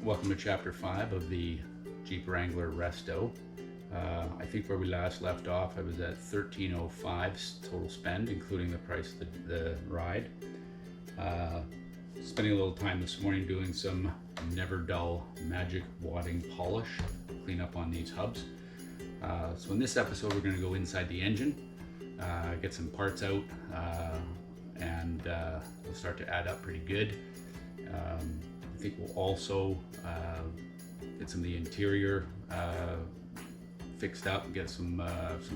Welcome to Chapter 5 of the Jeep Wrangler Resto. I think where we last left off, I was at $1,305 total spend, including the price of the ride. Spending a little time this morning doing some never dull magic wadding polish, clean up on these hubs. So in this episode, we're going to go inside the engine, get some parts out, and we'll start to add up pretty good. I think we'll also get some of the interior fixed up and get some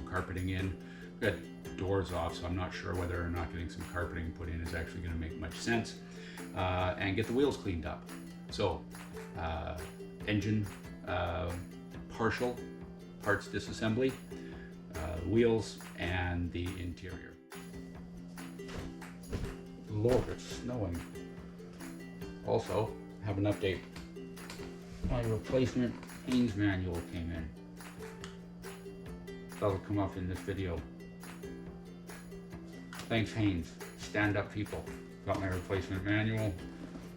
carpeting in. We've got doors off, so I'm not sure whether or not getting some carpeting put in is actually going to make much sense. And get the wheels cleaned up. So engine partial parts disassembly, wheels, and the interior. Lord, it's snowing. Also, have an update. My replacement Haynes manual came in. That'll come up in this video. Thanks, Haynes. Stand up, people. Got my replacement manual.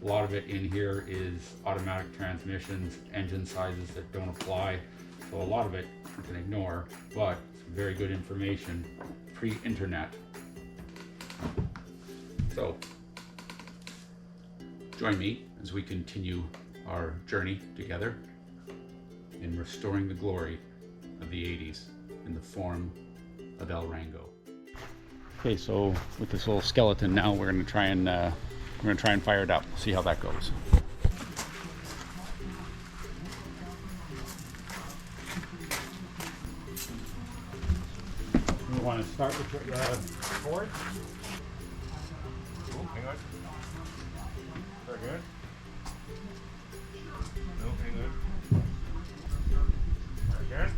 A lot of it in here is automatic transmissions, engine sizes that don't apply. So a lot of it you can ignore, but it's very good information pre-internet. So join me as we continue our journey together in restoring the glory of the 80s in the form of El Rango. Okay, so with this little skeleton now, we're going to try and fire it up. See how that goes. We want to start with the board. Oh, hang on. Very good. No, hang on. Very good.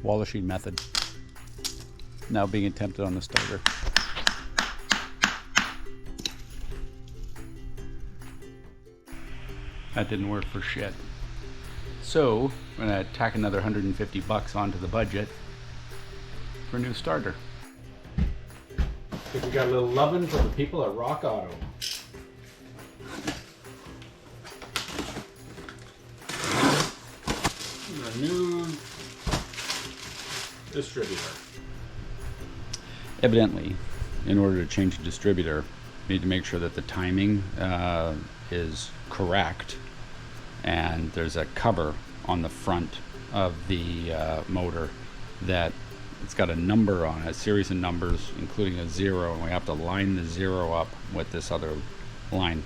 Wallachine method now being attempted on the starter. That didn't work for shit. So we're gonna tack another $150 onto the budget for a new starter. I think we got a little loving for the people at Rock Auto. A new distributor. Evidently, in order to change the distributor, you need to make sure that the timing is correct, and there's a cover on the front of the motor that it's got a number on it, a series of numbers including a 0, and we have to line the 0 up with this other line.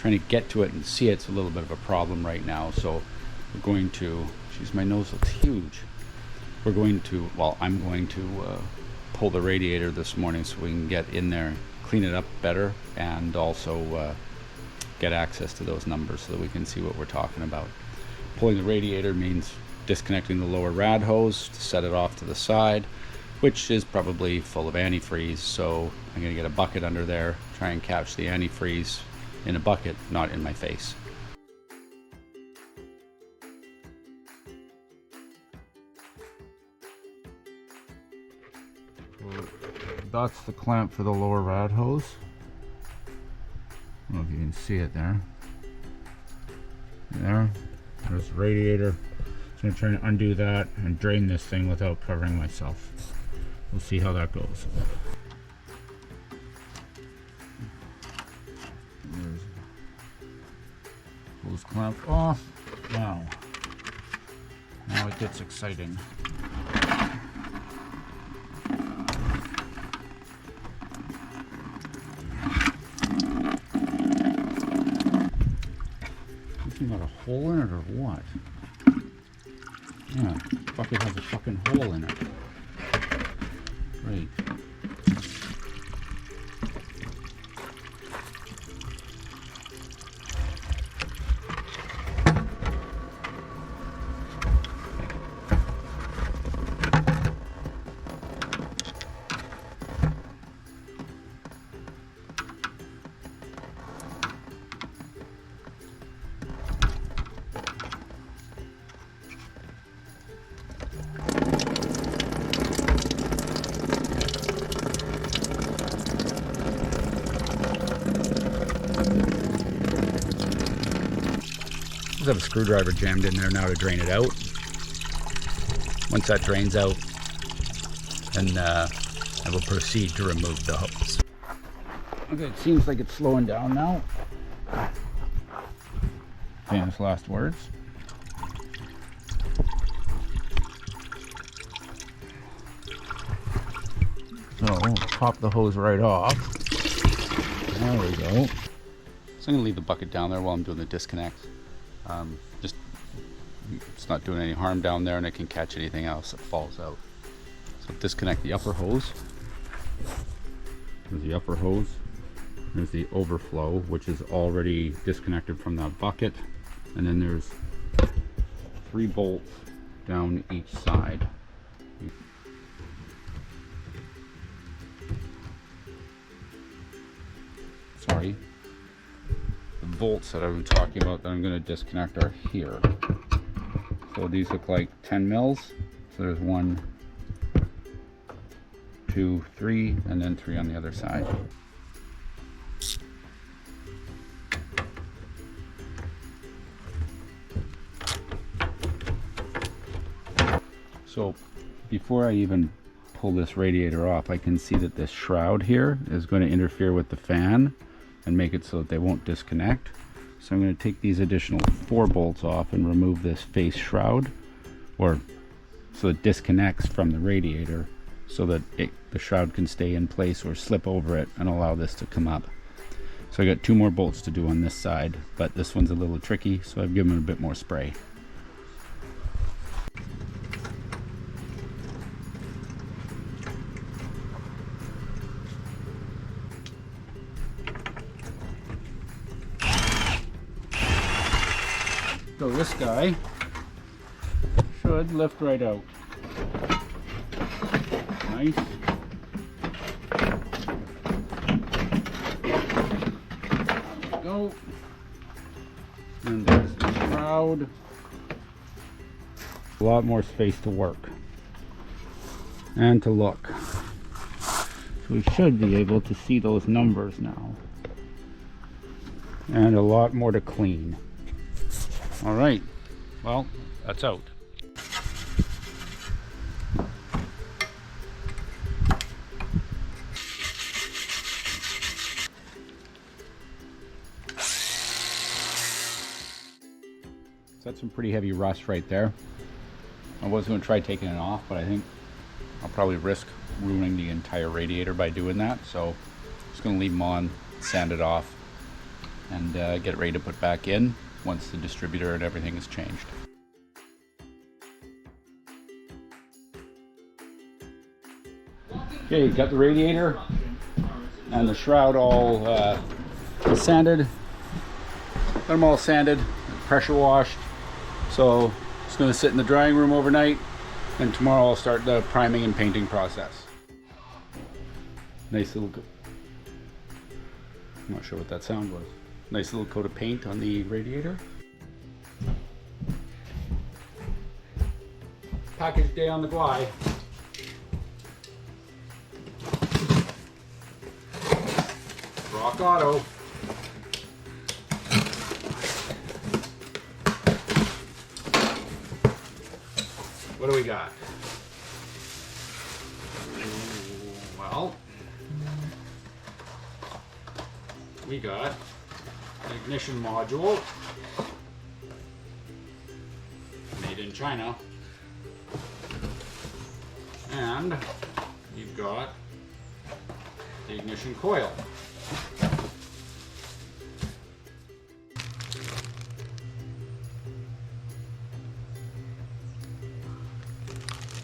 Trying to get to it and see it's a little bit of a problem right now, so we're going to, geez, my nose looks huge. I'm going to pull the radiator this morning so we can get in there, clean it up better, and also get access to those numbers so that we can see what we're talking about. Pulling the radiator means disconnecting the lower rad hose to set it off to the side, which is probably full of antifreeze, so I'm going to get a bucket under there, try and catch the antifreeze in a bucket, not in my face. That's the clamp for the lower rad hose. I don't know if you can see it there. There's the radiator. So I'm trying to undo that and drain this thing without covering myself. We'll see how that goes. There's hose clamp off. Now it gets exciting. Got a hole in it or what? Yeah, the bucket has a fucking hole in it. Great. Just have a screwdriver jammed in there now to drain it out. Once that drains out, then I will proceed to remove the hose. Okay, it seems like it's slowing down now. Famous last words. So, pop the hose right off. There we go. So I'm going to leave the bucket down there while I'm doing the disconnect. Just, it's not doing any harm down there, and it can catch anything else that falls out. So disconnect the upper hose. There's the upper hose. There's the overflow, which is already disconnected from that bucket. And then there's 3 bolts down each side. Sorry. The bolts that I've been talking about that I'm going to disconnect are here. So these look like 10 mils. So there's 1, 2, 3, and then 3 on the other side. So before I even pull this radiator off, I can see that this shroud here is going to interfere with the fan and make it so that they won't disconnect. So I'm going to take these additional 4 bolts off and remove this face shroud, or so it disconnects from the radiator, so that the shroud can stay in place or slip over it and allow this to come up. So I got 2 more bolts to do on this side, but this one's a little tricky, so I've given it a bit more spray. So this guy should lift right out. Nice. There we go. And there's the shroud. A lot more space to work and to look. So we should be able to see those numbers now. And a lot more to clean. All right, well, that's out. That's some pretty heavy rust right there. I was going to try taking it off, but I think I'll probably risk ruining the entire radiator by doing that. So I'm just going to leave them on, sand it off, and get it ready to put back in once the distributor and everything is changed. Okay, got the radiator and the shroud all sanded. Got them all sanded, pressure washed. So it's going to sit in the drying room overnight, and tomorrow I'll start the priming and painting process. Nice little, I'm not sure what that sound was. Nice little coat of paint on the radiator. Package day on the glide. Rock Auto. What do we got? Well, we got an ignition module made in China, and you've got the ignition coil.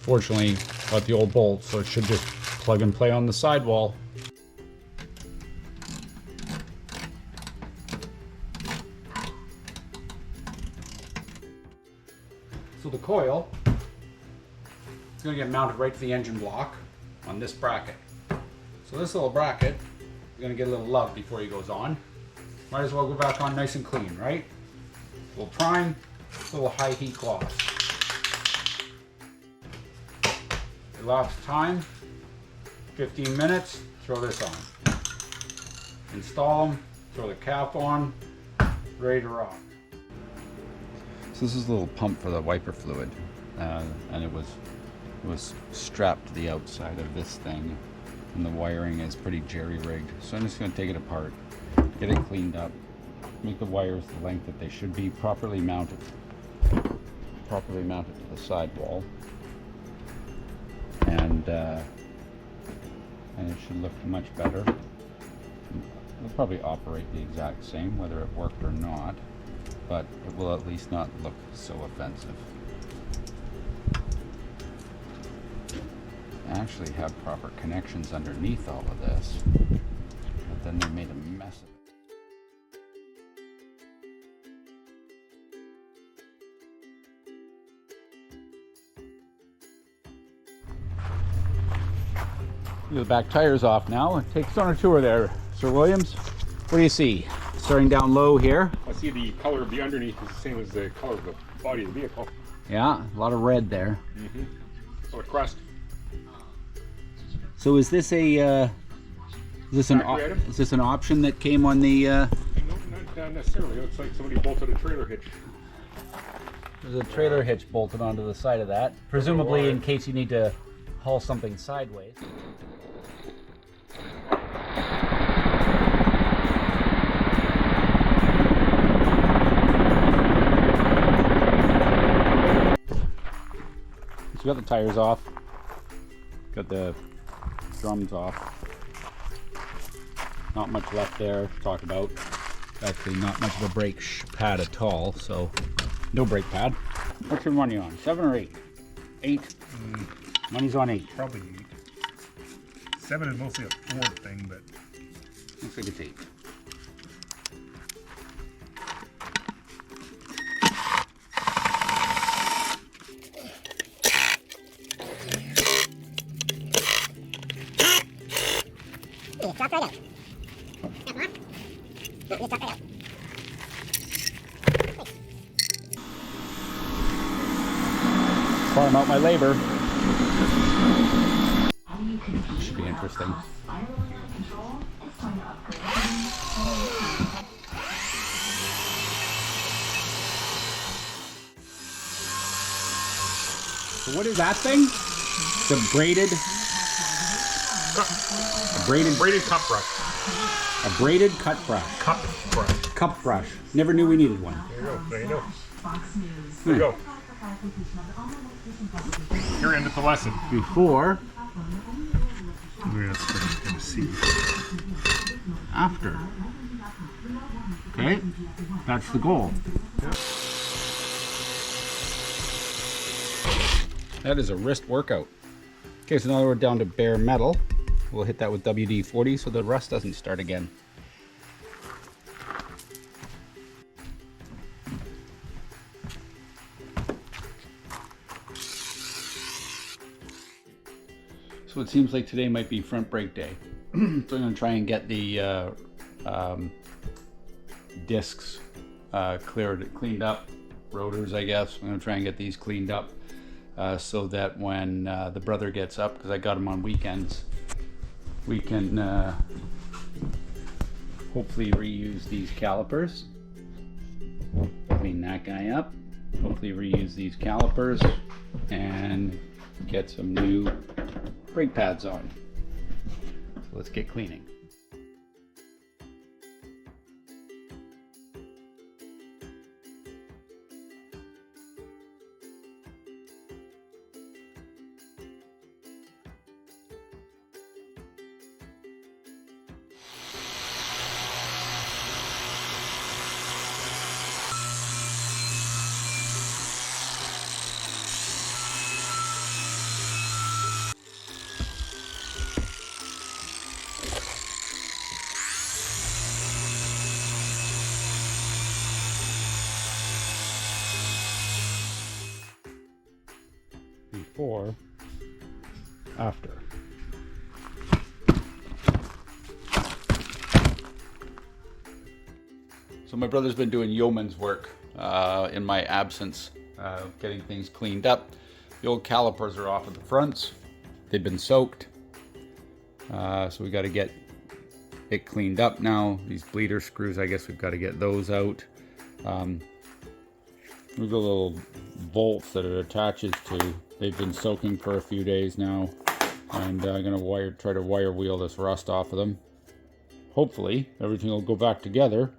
Fortunately, got the old bolt, so it should just plug and play on the sidewall. So the coil is going to get mounted right to the engine block on this bracket. So this little bracket is going to get a little love before he goes on. Might as well go back on nice and clean, right? A little prime, a little high heat gloss. Elapsed time, 15 minutes, throw this on. Install them, throw the cap on, ready to rock. So this is a little pump for the wiper fluid, and it was strapped to the outside of this thing, and the wiring is pretty jerry-rigged. So I'm just going to take it apart, get it cleaned up, make the wires the length that they should be, properly mounted to the sidewall, and it should look much better. It'll probably operate the exact same whether it worked or not, but it will at least not look so offensive. I actually have proper connections underneath all of this, but then they made a mess of it. The back tire's off now. Take us on a tour there, Sir Williams. What do you see? Starting down low here. I see the color of the underneath is the same as the color of the body of the vehicle. Yeah, a lot of red there. Mm-hmm. So a crust. So is this a is this an option that came on the? No, not necessarily. It looks like somebody bolted a trailer hitch. There's a trailer hitch bolted onto the side of that, presumably in case you need to haul something sideways. So we got the tires off, got the drums off. Not much left there to talk about. Actually, not much of a brake pad at all, so no brake pad. What's your money on? 7 or 8? 8? Money's on 8. Probably 8. 7 is mostly a Ford thing, but looks like it's 8. Drop right out. Just drop right out. Farm out my labor. Should be interesting. So what is that thing? The braided braided cut brush. A braided cut brush. Cup brush. Cup brush. Never knew we needed one. There you go. There you go. There you go. You're into the lesson. Before, We're going to see. after. Okay, that's the goal. That is a wrist workout. Okay, so now we're down to bare metal. We'll hit that with WD-40 so the rust doesn't start again. So it seems like today might be front brake day. So I'm going to try and get the discs cleaned up, rotors I guess. I'm going to try and get these cleaned up so that when the brother gets up, because I got him on weekends, we can hopefully reuse these calipers. Clean that guy up. Hopefully reuse these calipers and get some new brake pads on. So let's get cleaning. Before, after. So my brother's been doing yeoman's work in my absence, getting things cleaned up. The old calipers are off at the fronts. They've been soaked. So we got to get it cleaned up now. These bleeder screws, I guess we've got to get those out. These are the little bolts that it attaches to. They've been soaking for a few days now, and I'm gonna try to wire wheel this rust off of them. Hopefully, everything will go back together.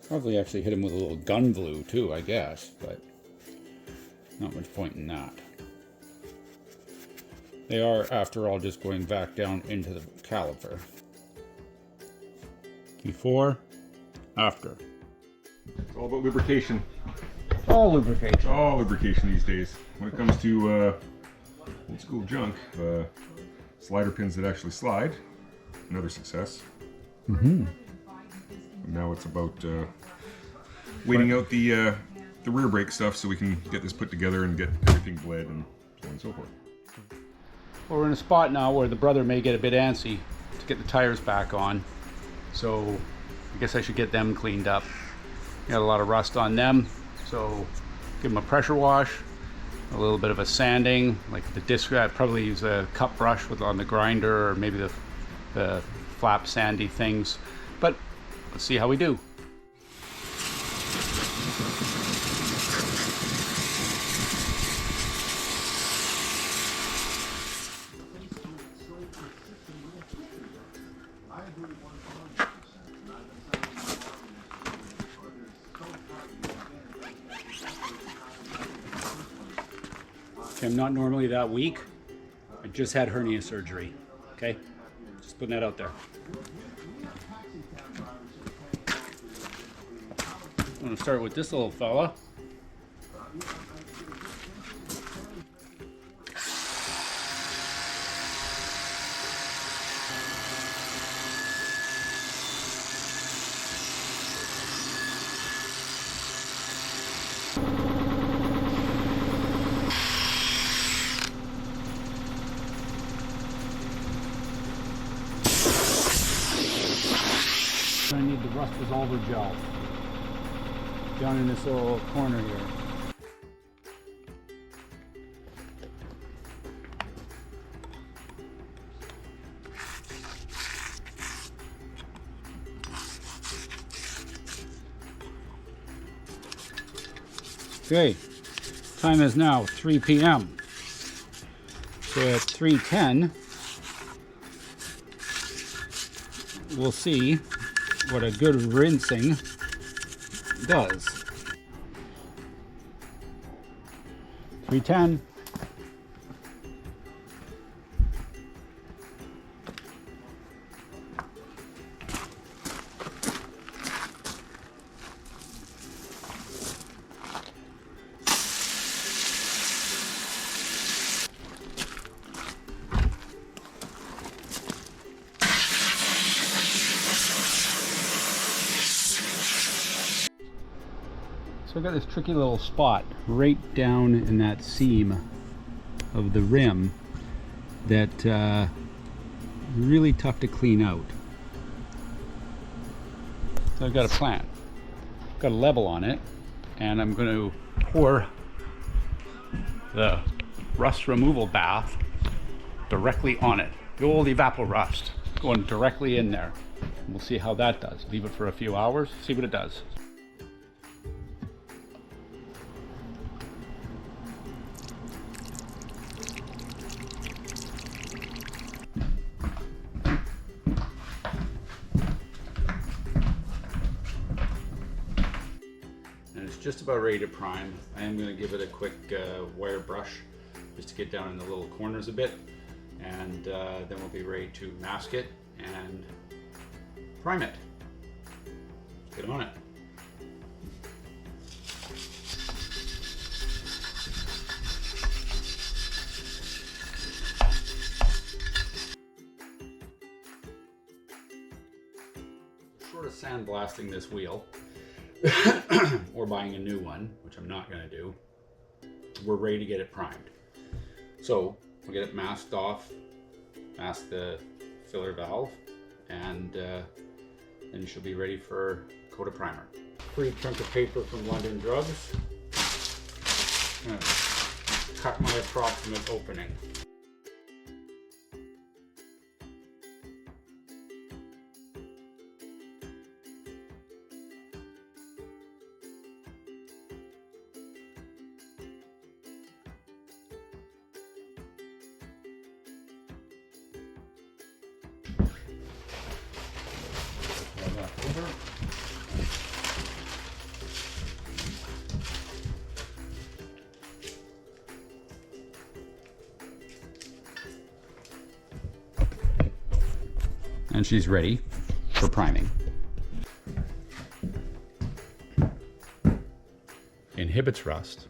Probably actually hit him with a little gun glue too, I guess, but not much point in that. They are, after all, just going back down into the caliper. Before, after. It's all about lubrication. All lubrication. It's all lubrication these days. When it comes to old school junk, slider pins that actually slide, another success. Mm-hmm. Now it's about waiting out the rear brake stuff so we can get this put together and get everything bled and so on and so forth. Well, we're in a spot now where the brother may get a bit antsy to get the tires back on, so I guess I should get them cleaned up. Got a lot of rust on them, so give them a pressure wash, a little bit of a sanding, like the disc. I'd probably use a cup brush on the grinder, or maybe the flap sandy things, but let's see how we do. Okay, I'm not normally that weak. I just had hernia surgery. Okay, just putting that out there. I'm going to start with this little fella. I need the rust dissolver gel down in this little corner here. Okay, time is now 3 p.m. So at 3:10, we'll see what a good rinsing does. 3:10. So I got this tricky little spot right down in that seam of the rim that really tough to clean out. So I've got a plan. Got a level on it, and I'm going to pour the rust removal bath directly on it. The old evapor rust going directly in there. And we'll see how that does. Leave it for a few hours, see what it does. Just about ready to prime. I am going to give it a quick wire brush just to get down in the little corners a bit, and then we'll be ready to mask it and prime it. Let's get on it. Short of sandblasting this wheel or buying a new one, which I'm not going to do, we're ready to get it primed. So we'll get it masked off, mask the filler valve, and then she'll be ready for coat of primer. Free chunk of paper from London Drugs. Cut my approximate opening. And she's ready for priming. Inhibits rust.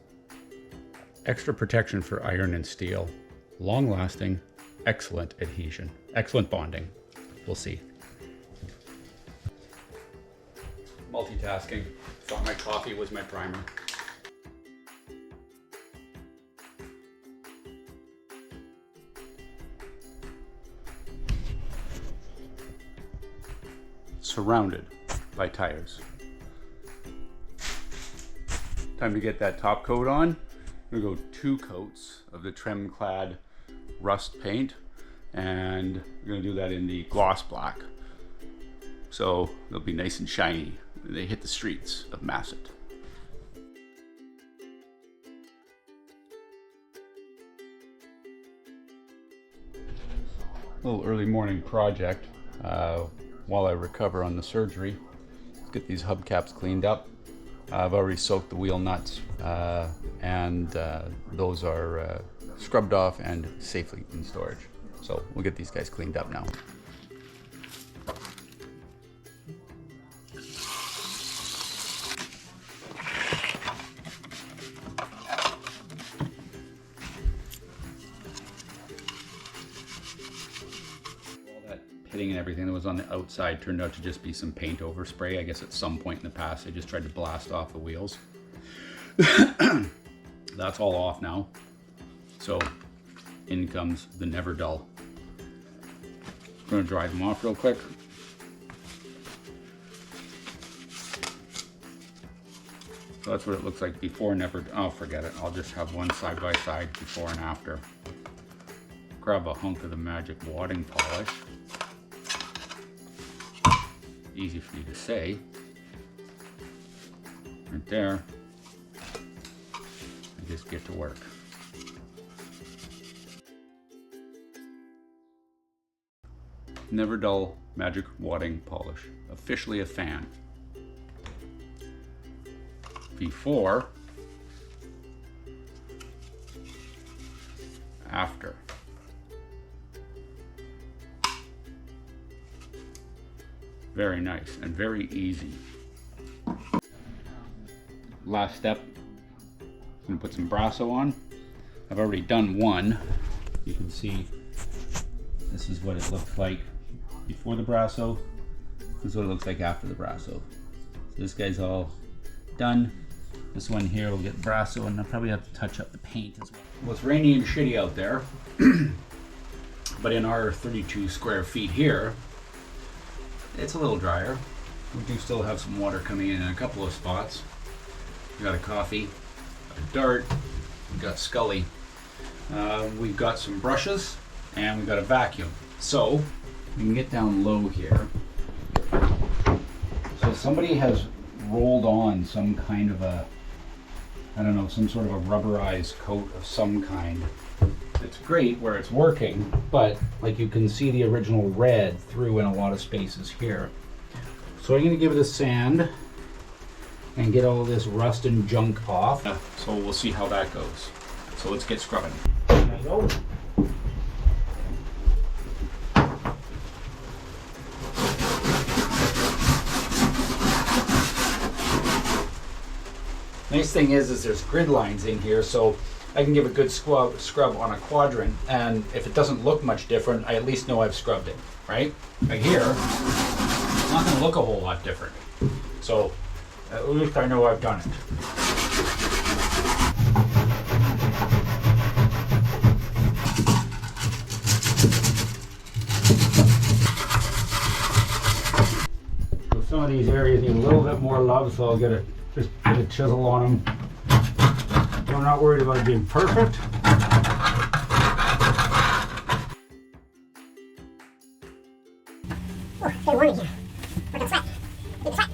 Extra protection for iron and steel. Long lasting, excellent adhesion. Excellent bonding. We'll see. Multitasking. Thought my coffee was my primer. Surrounded by tires. Time to get that top coat on. I'm gonna go 2 coats of the trim clad rust paint, and we're gonna do that in the gloss black. So they'll be nice and shiny when they hit the streets of Masset. Little early morning project. While I recover on the surgery, let's get these hubcaps cleaned up. I've already soaked the wheel nuts, and those are scrubbed off and safely in storage. So we'll get these guys cleaned up now. Pitting and everything that was on the outside turned out to just be some paint overspray. I guess at some point in the past, I just tried to blast off the wheels. That's all off now. So in comes the Never Dull. I'm gonna dry them off real quick. So that's what it looks like before Never, oh, forget it. I'll just have one side by side before and after. Grab a hunk of the magic wadding polish. Easy for you to say. Right there. And just get to work. Never Dull Magic Wadding Polish. Officially a fan. Before. After. Very nice and very easy. Last step, I'm gonna put some Brasso on. I've already done one. You can see this is what it looks like before the Brasso. This is what it looks like after the Brasso. So this guy's all done. This one here will get Brasso, and I'll probably have to touch up the paint as well. Well, it's rainy and shitty out there, but in our 32 square feet here, it's a little drier. We do still have some water coming in a couple of spots. We got a coffee, a dart, we got Scully. We've got some brushes, and we've got a vacuum. So we can get down low here. So somebody has rolled on some kind of a, I don't know, some sort of a rubberized coat of some kind. It's great where it's working, but like you can see the original red through in a lot of spaces here. So I'm gonna give it a sand and get all this rust and junk off. So we'll see how that goes. So let's get scrubbing. There you go. Nice thing is there's grid lines in here, so I can give a good scrub on a quadrant, and if it doesn't look much different, I at least know I've scrubbed it, right? Right here, it's not going to look a whole lot different. So at least I know I've done it. So some of these areas need a little bit more love, so I'll just get a chisel on them. So I'm not worried about it being perfect. Oh, it's getting warm in here. We're gonna sweat. Need to sweat.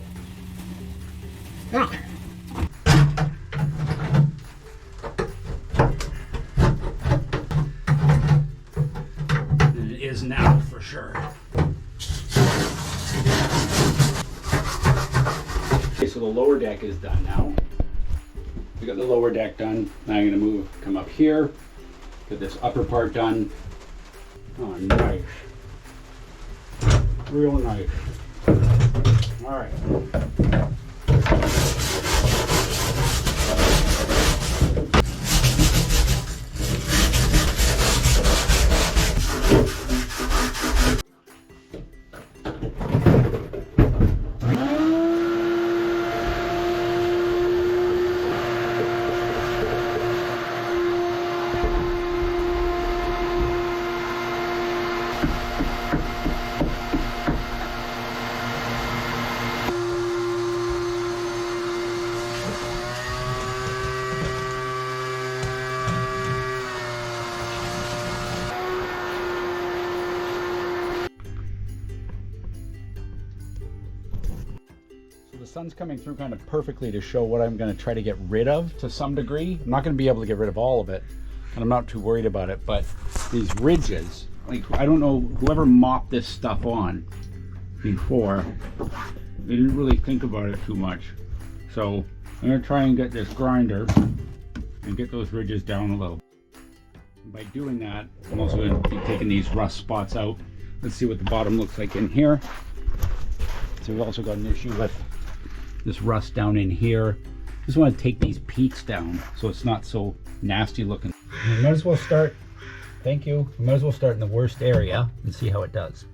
Alright. And it is now for sure. Okay, so the lower deck is done now. We got the lower deck done. Now I'm gonna come up here, get this upper part done. Oh, nice. Real nice. All right. The sun's coming through kind of perfectly to show what I'm going to try to get rid of to some degree. I'm not going to be able to get rid of all of it, and I'm not too worried about it, but these ridges, like, I don't know, whoever mopped this stuff on before, they didn't really think about it too much. So I'm going to try and get this grinder and get those ridges down a little. And by doing that, I'm also going to be taking these rust spots out. Let's see what the bottom looks like in here. So we've also got an issue with this rust down in here. Just want to take these peaks down so it's not so nasty looking. You might as well start, thank you, you might as well start in the worst area and see how it does.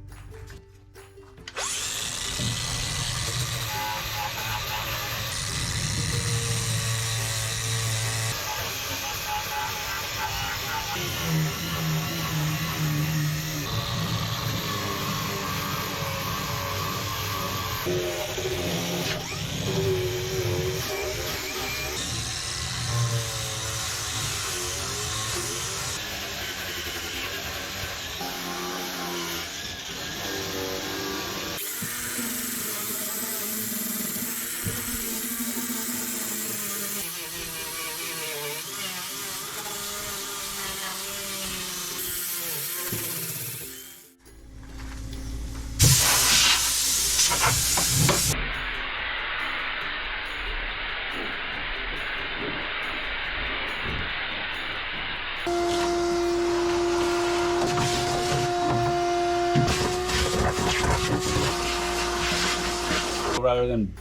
Rather than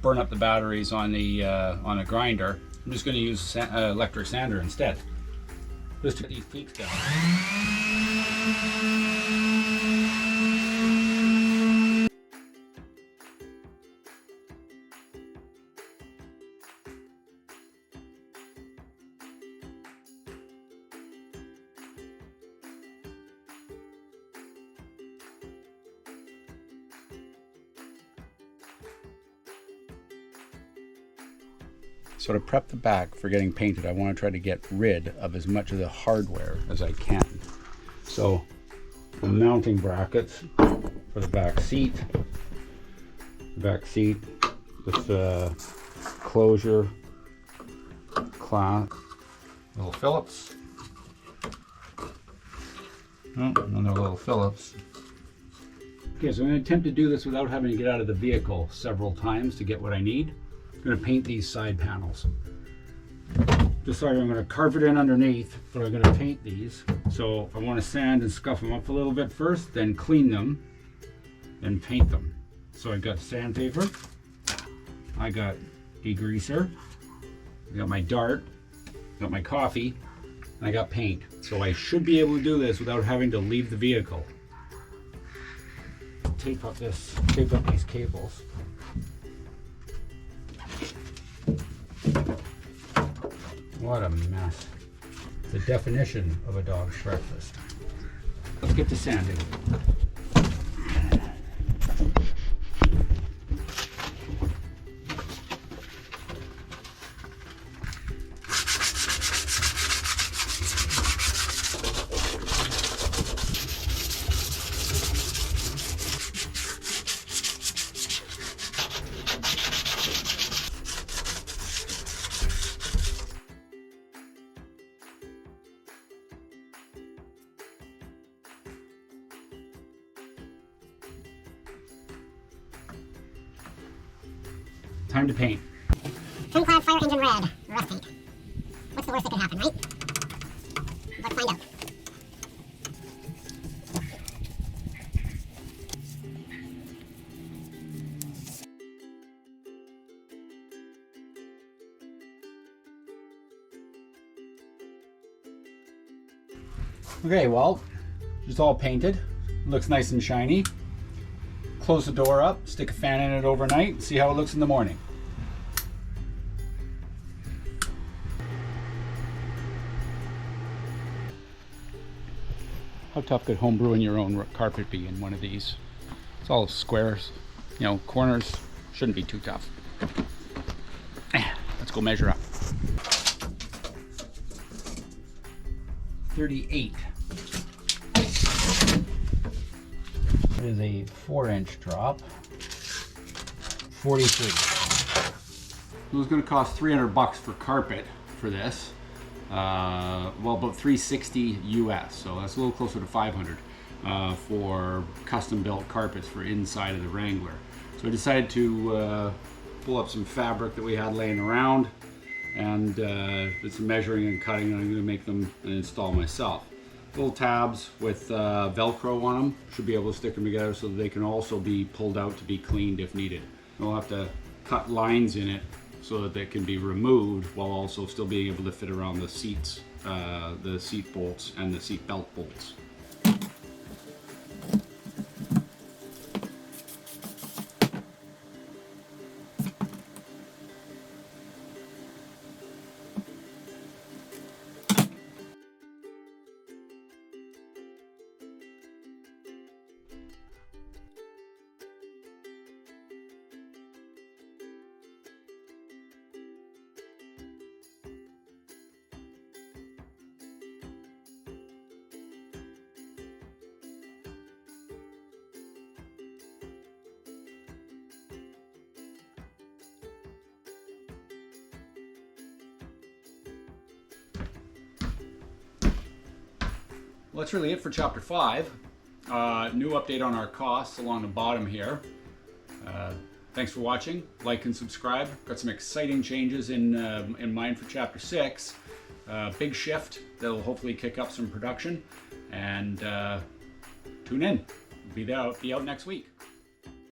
burn up the batteries on the grinder, I'm just going to use electric sander instead. Just to get these peaks down. So to prep the back for getting painted, I want to try to get rid of as much of the hardware as I can. So the mounting brackets for the back seat with closure clasp, little Phillips. Oh, another little Phillips. Okay, so I'm going to attempt to do this without having to get out of the vehicle several times to get what I need. I'm going to paint these side panels. Decided I'm going to carve it in underneath, but I'm going to paint these. So I want to sand and scuff them up a little bit first, then clean them, and paint them. So I got sandpaper, I got degreaser, I got my dart, got my coffee, and I got paint. So I should be able to do this without having to leave the vehicle. Tape up these cables. What a mess. The definition of a dog's breakfast. Let's get to sanding. time to paint. Trim clad fire engine red. Rust paint. What's the worst that could happen, right? Let's find out. Okay, well, it's all painted. Looks nice and shiny. Close the door up, stick a fan in it overnight, see how it looks in the morning. How tough could homebrewing your own carpet be in one of these? It's all squares, you know, corners shouldn't be too tough. Let's go measure up. 38. It is a 4-inch drop. 43. It was going to cost $300 for carpet for this. Well, about $360 US, so that's a little closer to $500 for custom-built carpets for inside of the Wrangler. So I decided to pull up some fabric that we had laying around and did some measuring and cutting, and I'm going to make them and install myself. Little tabs with Velcro on them, should be able to stick them together so that they can also be pulled out to be cleaned if needed. We'll have to cut lines in it so that they can be removed while also still being able to fit around the seats, the seat bolts and the seat belt bolts. Well, that's really it for chapter 5. New update on our costs along the bottom here. Thanks for watching. Like and subscribe. Got some exciting changes in mind for chapter 6. Big shift that'll hopefully kick up some production. And tune in. Be out next week.